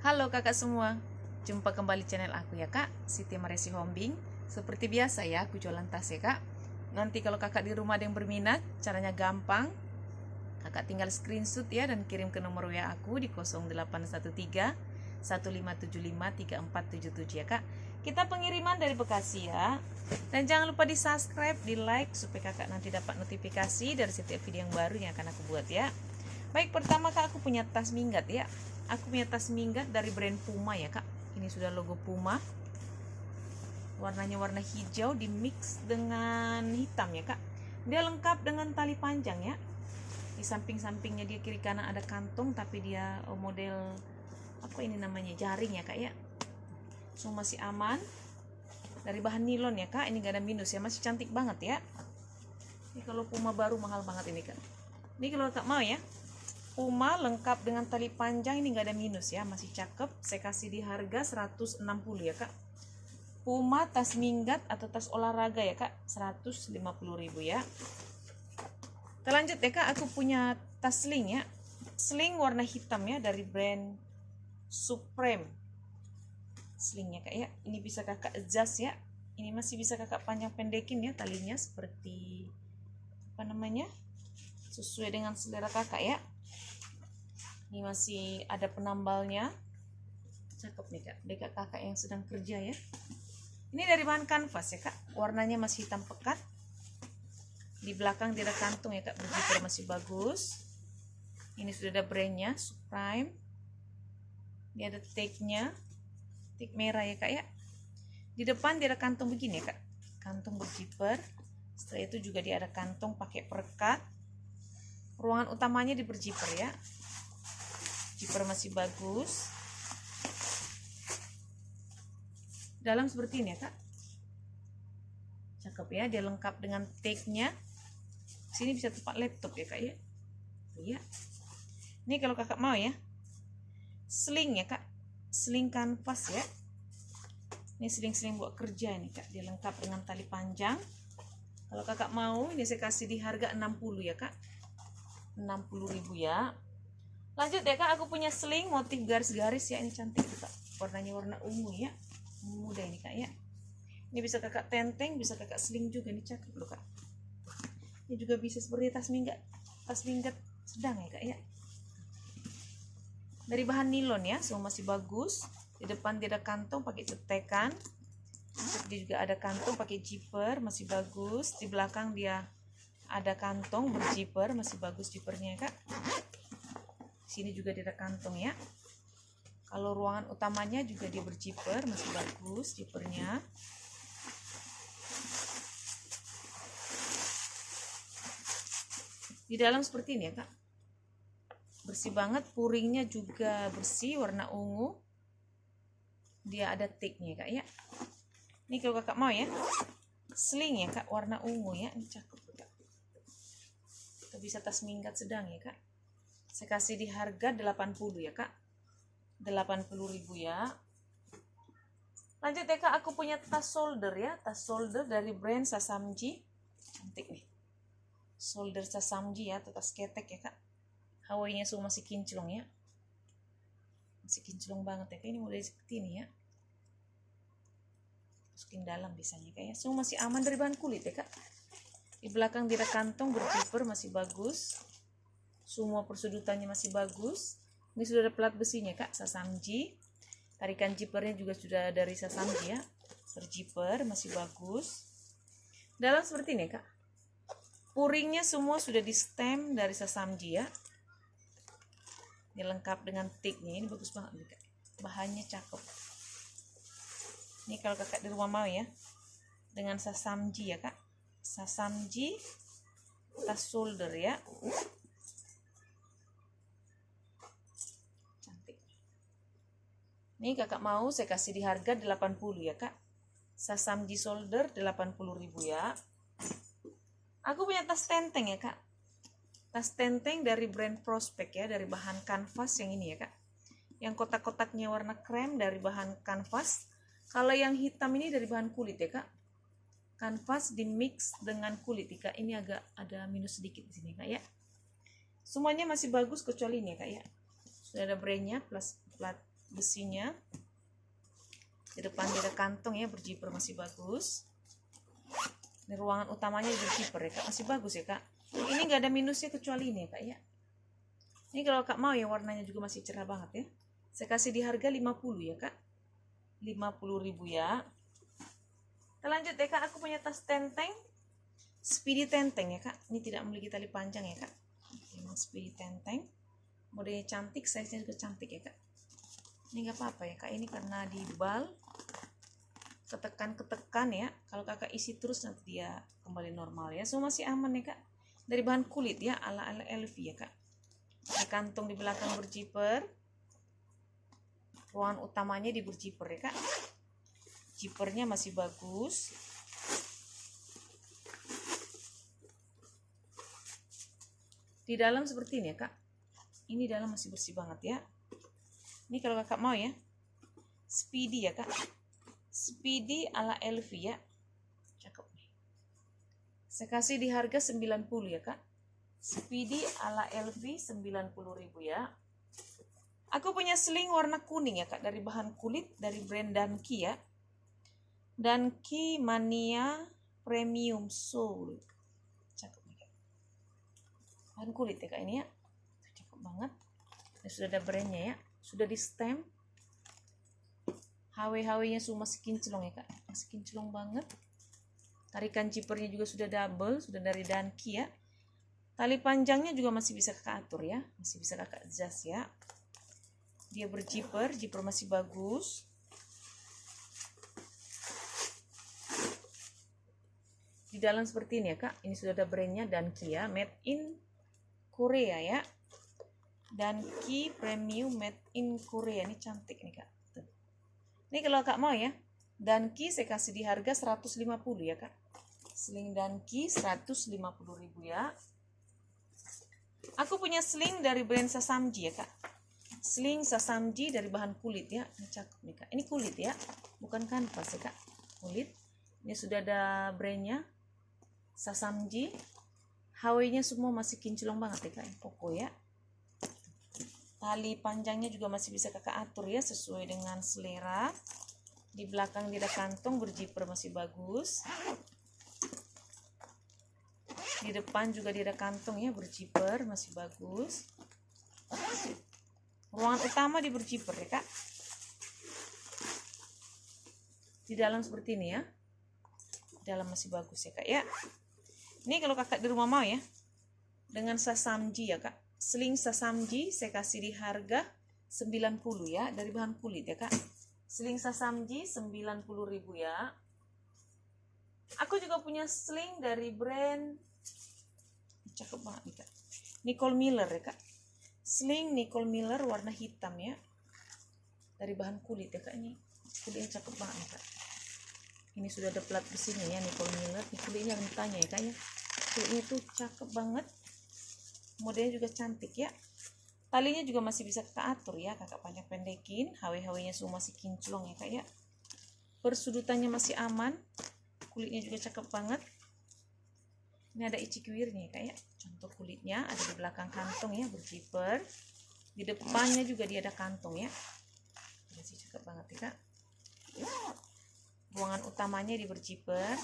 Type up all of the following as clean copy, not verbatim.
Halo kakak semua, jumpa kembali channel aku ya kak, Siti Maresi Hombing. Seperti biasa ya, aku jualan tas ya kak. Nanti kalau kakak di rumah ada yang berminat, caranya gampang. Kakak tinggal screenshot ya dan kirim ke nomor WA aku di 0813 1575 3477 ya kak. Kita pengiriman dari Bekasi ya. Dan jangan lupa di subscribe, di like supaya kakak nanti dapat notifikasi dari setiap video yang baru yang akan aku buat ya. Baik, pertama kak aku punya tas minggat ya. Aku punya tas minggat dari brand Puma ya kak. Ini sudah logo Puma. Warnanya warna hijau di mix dengan hitam ya kak. Dia lengkap dengan tali panjang ya. Di samping-sampingnya dia kiri kanan ada kantong, tapi dia model apa ini namanya, jaring ya kak ya. So masih aman. Dari bahan nilon ya kak. Ini gak ada minus ya, masih cantik banget ya. Ini kalau Puma baru mahal banget ini kak. Ini kalau kakak mau ya, Puma lengkap dengan tali panjang, ini nggak ada minus ya, masih cakep. Saya kasih di harga 160 ya kak. Puma tas minggat atau tas olahraga ya kak, 150.000 ya. Kita lanjut ya kak, aku punya tas sling ya. Sling warna hitam ya, dari brand Supreme. Slingnya kak ya, ini bisa kakak adjust ya. Ini masih bisa kakak panjang pendekin ya talinya, seperti apa namanya, sesuai dengan selera kakak ya. Ini masih ada penambalnya, cakep nih kak, dekat kakak yang sedang kerja ya. Ini dari bahan kanvas ya kak, warnanya masih hitam pekat. Di belakang dia ada kantung ya kak, berjiper masih bagus. Ini sudah ada brandnya, Supreme. Ini ada tag-nya, tag merah ya kak ya. Di depan dia ada kantung begini ya kak, kantung berjiper. Setelah itu juga dia ada kantong pakai perekat. Ruangan utamanya di berjiper ya. Zipper masih bagus. Dalam seperti ini ya kak, cakep ya, dia lengkap dengan tag-nya. Sini bisa tempat laptop ya kak ya. Iya. Ini kalau kakak mau ya, sling ya kak, sling kanvas ya. Ini sling-sling buat kerja ini kak, dia lengkap dengan tali panjang. Kalau kakak mau, ini saya kasih di harga 60 ya kak, 60.000 ya. Lanjut ya kak, aku punya sling motif garis-garis ya, ini cantik kak, warnanya warna ungu ya, muda ini kak ya. Ini bisa kakak tenteng, bisa kakak sling juga, ini cakep loh kak. Ini juga bisa seperti tas minggat sedang ya kak ya. Dari bahan nilon ya, semua masih bagus. Di depan dia ada kantong pakai cetekan. Dia juga ada kantong pakai zipper, masih bagus. Di belakang dia ada kantong berzipper, masih bagus zippernya ya kak. Sini juga ada kantong ya. Kalau ruangan utamanya juga dia berzipper, masih bagus zippernya. Di dalam seperti ini ya kak, bersih banget, puringnya juga bersih, warna ungu. Dia ada tag-nya kak ya. Ini kalau kakak mau ya, sling ya kak, warna ungu ya, ini cakep kak. Kita bisa tas minggat sedang ya kak. Saya kasih di harga 80 ya kak, 80.000 ya. Lanjut ya kak, aku punya tas shoulder ya, tas shoulder dari brand Sasamji, cantik nih. Shoulder Sasamji ya, atau tas ketek ya kak. Hawaiinya semua masih kinclong ya, masih kinclong banget ya kak. Ini model seperti ini ya, masukin dalam biasanya kayaknya. Semua masih aman dari bahan kulit ya kak. Di belakang dia ada kantong berzipper, masih bagus. Semua persudutannya masih bagus. Ini sudah ada plat besinya kak, Sasamji. Tarikan zippernya juga sudah dari Sasamji ya, berzipper masih bagus. Dalam seperti ini kak, puringnya semua sudah di stem dari Sasamji ya. Ini lengkap dengan tag-nya, ini bagus banget nih kak, bahannya cakep. Ini kalau kakak di rumah mau ya, dengan Sasamji ya kak, Sasamji tas shoulder ya. Nih kakak mau saya kasih di harga 80 ya kak. Sasamji shoulder 80.000 ya. Aku punya tas tenteng ya kak. Tas tenteng dari brand Prospect ya, dari bahan kanvas yang ini ya kak. Yang kotak-kotaknya warna krem dari bahan kanvas. Kalau yang hitam ini dari bahan kulit ya kak. Kanvas di mix dengan kulit ya kak. Ini agak ada minus sedikit di sini kak ya. Semuanya masih bagus kecuali ini ya kak ya. Sudah ada brandnya plus plat besinya. Di depan dia ada kantong ya, berjiper masih bagus. Ini ruangan utamanya berjiper ya kak, masih bagus ya kak. Ini nggak ada minusnya kecuali ini ya kak ya. Ini kalau kak mau ya, warnanya juga masih cerah banget ya. Saya kasih di harga 50 ya kak. 50.000 ya. Kita lanjut ya kak, aku punya tas tenteng Speedy tenteng ya kak. Ini tidak memiliki tali panjang ya kak. Memang Speedy tenteng. Modelnya cantik, size-nya juga cantik ya kak. Ini nggak apa-apa ya kak, ini karena di bal ketekan ya. Kalau kakak isi terus nanti dia kembali normal ya. So masih aman ya kak. Dari bahan kulit ya, ala LV ya kak. Ada kantong di belakang berjiper. Ruangan utamanya di berjiper ya kak. Jipernya masih bagus. Di dalam seperti ini ya kak. Ini dalam masih bersih banget ya. Ini kalau kakak mau ya, Speedy ya kak. Speedy ala LV ya. Cakep nih. Saya kasih di harga 90 ya kak. Speedy ala LV 90.000 ya. Aku punya sling warna kuning ya kak, dari bahan kulit dari brand Danki ya. Danki Mania Premium Soul. Cakep nih kak. Bahan kulit ya kak ini ya. Cakep banget. Ini sudah ada brandnya ya. Sudah di stem. HW-HW-nya semua masih kinclong ya kak. Masih kinclong banget. Tarikan zippernya juga sudah double. Sudah dari Danki ya. Tali panjangnya juga masih bisa kakak atur ya. Masih bisa kakak adjust ya. Dia berjiper. Jiper masih bagus. Di dalam seperti ini ya kak. Ini sudah ada brandnya Danki ya. Made in Korea ya. Danki Premium Made in Korea. Ini cantik nih kak. Tuh. Ini kalau kak mau ya, Danki saya kasih di harga 150 ya kak. Sling Danki 150.000 ya. Aku punya sling dari brand Sasamji ya kak. Sling Sasamji dari bahan kulit ya. Ini cakep nih kak. Ini kulit ya, bukan kanvas ya kak. Kulit. Ini sudah ada brandnya Sasamji. HW-nya semua masih kinclong banget ya kak. Koko ya. Tali panjangnya juga masih bisa kakak atur ya, sesuai dengan selera. Di belakang dia ada kantong berjiper masih bagus. Di depan juga dia ada kantong ya, berjiper masih bagus. Ruangan utama di berjiper ya kak. Di dalam seperti ini ya. Di dalam masih bagus ya kak ya. Ini kalau kakak di rumah mau ya, dengan Sasamji ya kak. Sling Sasamji saya kasih di harga 90 ya, dari bahan kulit ya kak. Sling Sasamji 90.000 ya. Aku juga punya sling dari brand cakep banget nih kak, Nicole Miller ya kak. Sling Nicole Miller warna hitam ya, dari bahan kulit ya kak. Ini kulitnya cakep banget nih kak. Ini sudah ada plat besinya ya, Nicole Miller. Ini kulitnya rentanya ya kak ya. Kulitnya tuh cakep banget. Modelnya juga cantik ya. Talinya juga masih bisa kakak atur ya, kakak panjang pendekin. HW-HW-nya semua masih kinclong ya kak ya. Persudutannya masih aman. Kulitnya juga cakep banget. Ini ada icikwirnya ya kak ya. Contoh kulitnya ada di belakang kantong ya, berjiper. Di depannya juga dia ada kantong ya. Masih cakep banget ya kak. Ruangan utamanya di berjiper.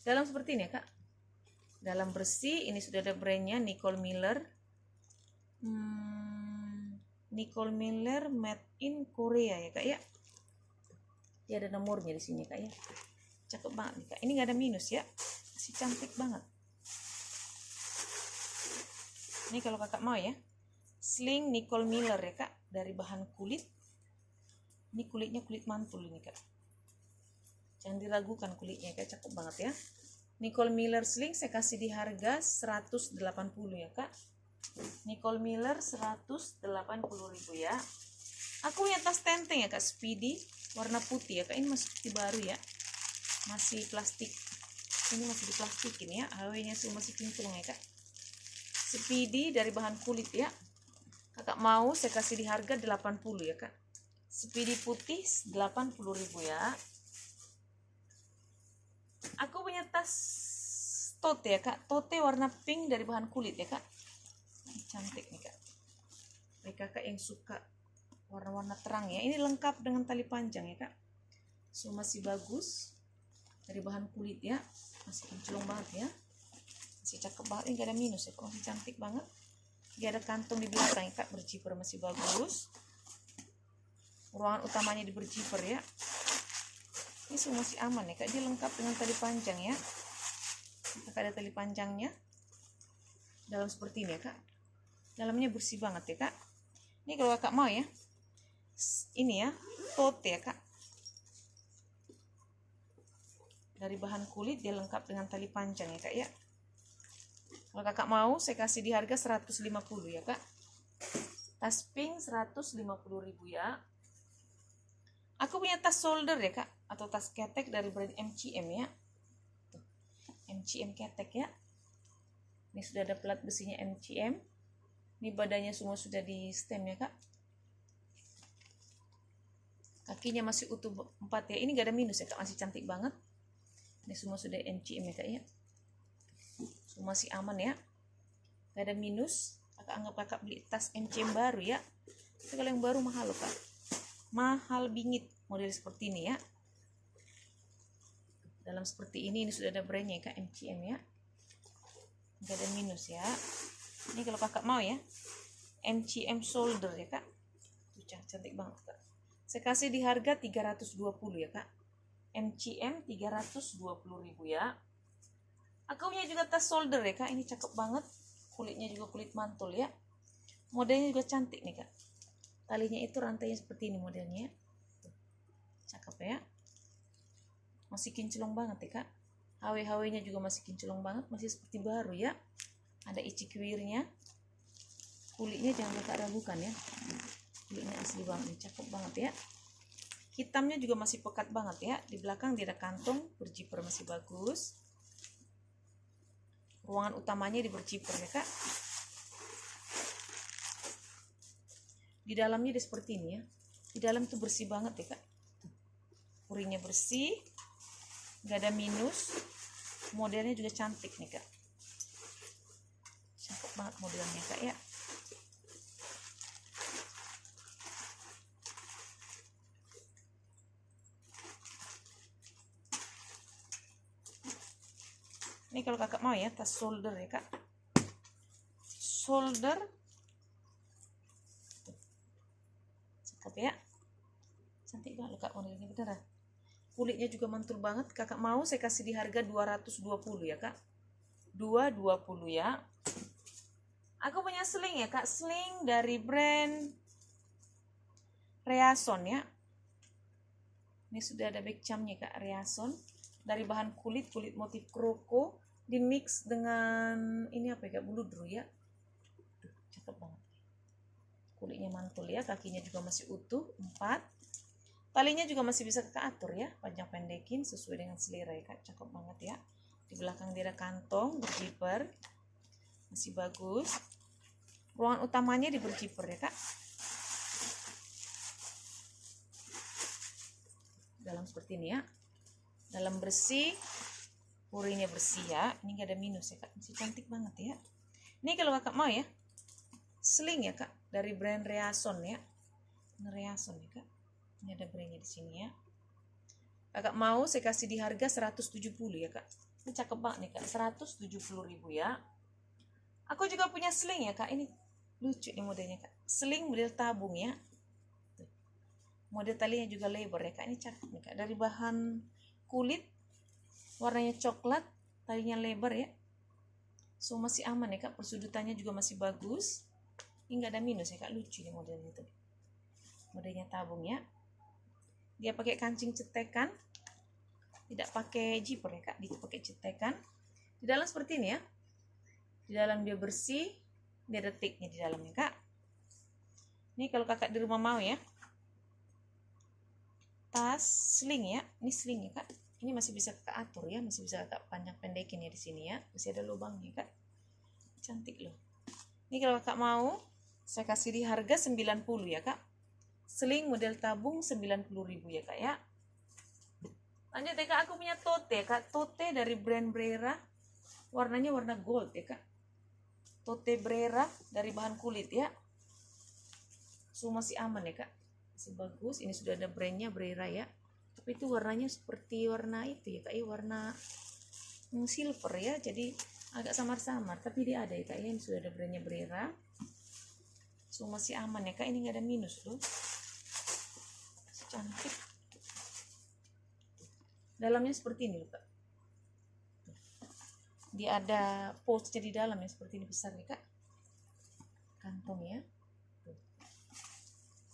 Dalam seperti ini ya kak. Dalam bersih. Ini sudah ada brandnya Nicole Miller. Nicole Miller Made in Korea ya kak ya. Dia ada nomornya di sini kak ya. Cakep banget nih kak. Ini nggak ada minus ya. Masih cantik banget. Ini kalau kakak mau ya, sling Nicole Miller ya kak, dari bahan kulit. Ini kulitnya kulit mantul ini kak. Jangan diragukan kulitnya kak, cakep banget ya. Nicole Miller sling saya kasih di harga 180 ya kak. Nicole Miller 180.000 ya. Aku punya tas tenteng ya kak, Speedy warna putih ya kak. Ini masih baru ya, masih plastik. Ini masih diplastikin ya. HW-nya masih kinclong ya kak. Speedy dari bahan kulit ya. Kakak mau saya kasih di harga 80 ya kak. Speedy putih 80.000 ya. Aku punya tas tote ya kak. Tote warna pink dari bahan kulit ya kak. Cantik nih kak. bagi kakak yang suka warna-warna terang ya. Ini lengkap dengan tali panjang ya kak. So masih bagus dari bahan kulit ya, masih kinclong banget ya, masih cakep banget. Ini gak ada minus ya kak, masih cantik banget. Dia ada kantong di belakang ya kak, berjiper masih bagus. Ruangan utamanya di berjiper ya. Ini semua masih aman ya kak, dia lengkap dengan tali panjang ya. Kakak ada tali panjangnya dalam seperti ini ya kak. Dalamnya bersih banget ya kak. Ini kalau kakak mau ya, ini ya tote ya kak, dari bahan kulit, dia lengkap dengan tali panjang ya kak ya. Kalau kakak mau saya kasih di harga 150 ya kak. Tas pink 150.000 ya. Aku punya tas shoulder ya kak, atau tas ketek dari brand MCM ya. Tuh, MCM ketek ya. Ini sudah ada plat besinya MCM. Ini badannya semua sudah di stem ya kak. Kakinya masih utuh 4 ya. Ini gak ada minus ya kak, masih cantik banget. Ini semua sudah MCM ya kak ya. Semua masih aman ya, gak ada minus. Kakak anggap kakak beli tas MCM baru ya. Tapi kalau yang baru mahal loh kak, mahal bingit. Model seperti ini ya, dalam seperti ini sudah ada brandnya ya kak, MCM ya, gak ada minus ya. Ini kalau kakak mau ya, MCM shoulder ya kak. Tuh, cantik banget kak. Saya kasih di harga 320 ya kak. MCM 320.000 ya. Aku punya juga tas shoulder ya kak. Ini cakep banget. Kulitnya juga kulit mantul ya. Modelnya juga cantik nih kak. Talinya itu rantainya seperti ini modelnya. Tuh, cakep ya. Masih kinclong banget ya kak. HW-HW-nya juga masih kinclong banget. Masih seperti baru ya. Ada icikwirnya. Kulitnya jangan kakak ragukan ya. Kulitnya asli banget. Cakep banget ya. Hitamnya juga masih pekat banget ya. Di belakang dia ada kantong. Berjiper masih bagus. Ruangan utamanya di berjiper ya kak. Di dalamnya dia seperti ini ya. Di dalam tuh bersih banget ya kak. Puringnya bersih, gak ada minus. Modelnya juga cantik nih kak. Cakep banget modelnya kak ya. Ini kalau kakak mau ya, tas shoulder ya kak. Shoulder. Cakep ya. Cantik banget kak modelnya beneran. Kulitnya juga mantul banget. Kakak mau saya kasih di harga 220 ya kak. 220 ya. Aku punya sling ya kak. Sling dari brand Reason ya. Ini sudah ada back camnya kak, Reason. Dari bahan kulit motif kroko, di mix dengan ini apa ya kak, buludru ya. Tuh, cakep banget. Kulitnya mantul ya, kakinya juga masih utuh 4. Talinya juga masih bisa kakak atur ya, panjang pendekin sesuai dengan selera ya kak. Cakep banget ya. Di belakang dia ada kantong berjiper, masih bagus. Ruangan utamanya di berjiper ya kak. Dalam seperti ini ya. Dalam bersih, puringnya bersih ya. Ini gak ada minus ya kak, masih cantik banget ya. Ini kalau kakak mau ya, sling ya kak, dari brand Reason ya. Ini Reason ya kak. Ini ada brandnya di sini ya. Kakak mau saya kasih di harga 170 ya kak. Ini cakep banget nih kak, 170.000 ya. Aku juga punya sling ya kak. Ini lucu nih modelnya kak. Sling model tabung ya. Tuh. Model talinya juga lebar ya kak. Ini cakep nih kak. Dari bahan kulit, warnanya coklat, talinya lebar ya. So masih aman ya kak. Persudutannya juga masih bagus. Ini nggak ada minus ya kak. Lucu nih modelnya tuh. Modelnya tabung ya. Dia pakai kancing cetekan, tidak pakai zipper ya kak, dia pakai cetekan. Di dalam seperti ini ya. Di dalam dia bersih, dia ada tiknya di dalamnya kak. Ini kalau kakak di rumah mau ya, tas sling ya. Ini sling ya kak. Ini masih bisa kakak atur ya, masih bisa kakak panjang pendekin ya di sini ya. Masih ada lubangnya kak. Cantik loh. Ini kalau kakak mau, saya kasih di harga 90 ya kak. Sling model tabung 90.000 ya kak ya. Lanjut ya kak, aku punya tote ya kak. Tote dari brand Brera. Warnanya warna gold ya kak. Tote Brera dari bahan kulit ya. So masih aman ya kak, masih bagus. Ini sudah ada brandnya Brera ya, tapi itu warnanya seperti warna itu ya kak ya, warna silver ya, jadi agak samar-samar, tapi dia ada ya kak ya. Ini sudah ada brandnya Brera. So masih aman ya kak, ini nggak ada minus loh, cantik. Dalamnya seperti ini loh kak, dia ada pouchnya di dalamnya seperti ini, besar nih kak kantongnya. Tuh.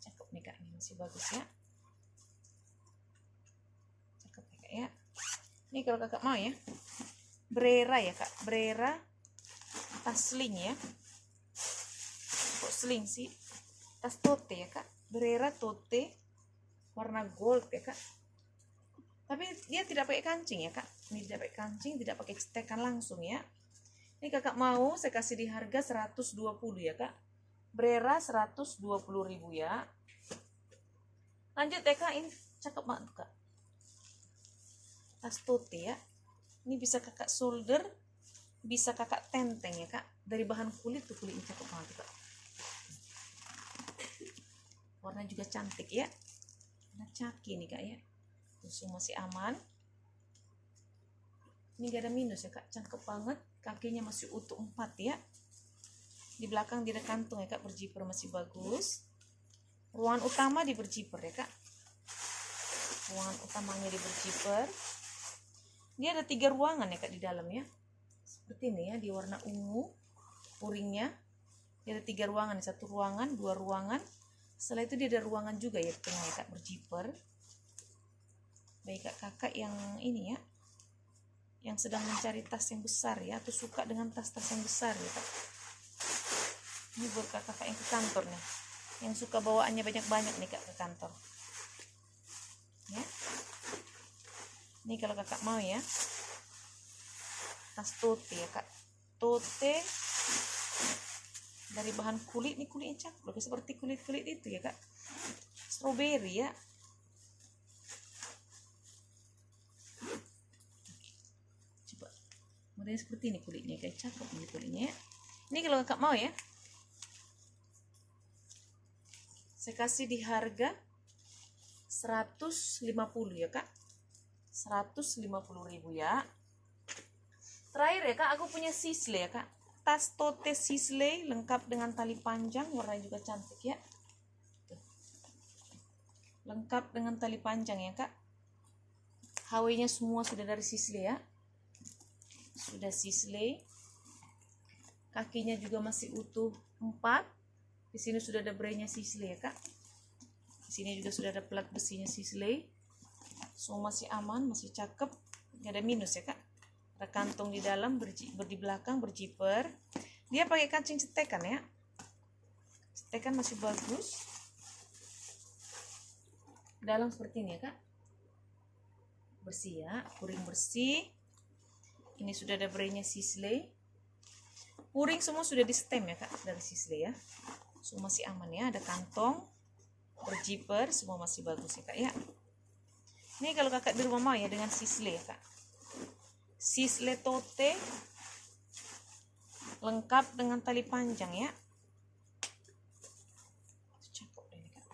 Cakep nih kak, ini masih bagus ya, cakep nih kak ya. Ini kalau kakak mau ya, Brera ya kak, Brera tas sling ya. Kok sling sih, tas tote ya kak, Brera tote warna gold ya kak, tapi dia tidak pakai kancing ya kak. Ini tidak pakai kancing, tidak pakai cetekan langsung ya. Ini kakak mau saya kasih di harga 120 ya kak, Brera 120.000 ya. Lanjut ya kak, ini cakep banget kak, tas tote ya. Ini bisa kakak solder, bisa kakak tenteng ya kak, dari bahan kulit tuh, kulitnya cakep banget kak, warna juga cantik ya, warna caki nih kak ya. Terus masih aman, ini gak ada minus ya kak, cakep banget. Kakinya masih utuh 4 ya, di belakang dia ada kantung ya kak, berjiper masih bagus. Ruangan utama di berjiper ya kak, ruangan utamanya di berjiper. Dia ada 3 ruangan ya kak di dalam ya, seperti ini ya, di warna ungu puringnya. Dia ada 3 ruangan, 1 ruangan, 2 ruangan. Setelah itu dia ada ruangan juga ya di tengah ya kak, berjiper. Baik kak, kakak yang ini ya, yang sedang mencari tas yang besar ya, atau suka dengan tas-tas yang besar ya kak. Ini buat kakak yang ke kantor nih, yang suka bawaannya banyak-banyak nih kak ke kantor ya. Ini kalau kakak mau ya, tas tote ya kak, tote dari bahan kulit. Ini kulitnya cakep loh, seperti kulit-kulit itu ya kak, strawberry ya. Coba modelnya seperti ini kulitnya, kayak cakep ini kulitnya ya. Ini kalau kakak mau ya, saya kasih di harga 150 ya kak, 150.000 ya. Terakhir ya kak, aku punya Sisley ya kak, tas tote Sisley lengkap dengan tali panjang, warnanya juga cantik ya. Tuh. Lengkap dengan tali panjang ya kak, HW-nya semua sudah dari Sisley ya, sudah Sisley. Kakinya juga masih utuh 4. Di sini sudah ada brandnya Sisley ya kak, di sini juga sudah ada plat besinya Sisley. So masih aman, masih cakep, gak ada minus ya kak. Ada kantong di dalam, di belakang berjiper. Dia pakai kancing cetekan ya, cetekan masih bagus. Dalam seperti ini ya kak, bersih ya, puring bersih. Ini sudah ada brandnya Sisley. Puring semua sudah di stem ya kak, dari Sisley ya. So masih aman ya, ada kantong, berjiper, semua masih bagus ya kak ya. Ini kalau kakak di rumah mau ya dengan Sisley ya kak, Sisley tote lengkap dengan tali panjang ya. Cakep deh kak.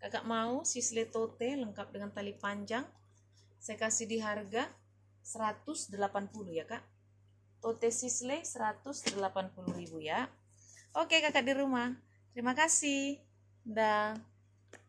Kakak mau Sisley tote lengkap dengan tali panjang, saya kasih di harga 180 ya kak. Tote Sisley 180.000 ya. Oke kakak di rumah, terima kasih. Dah.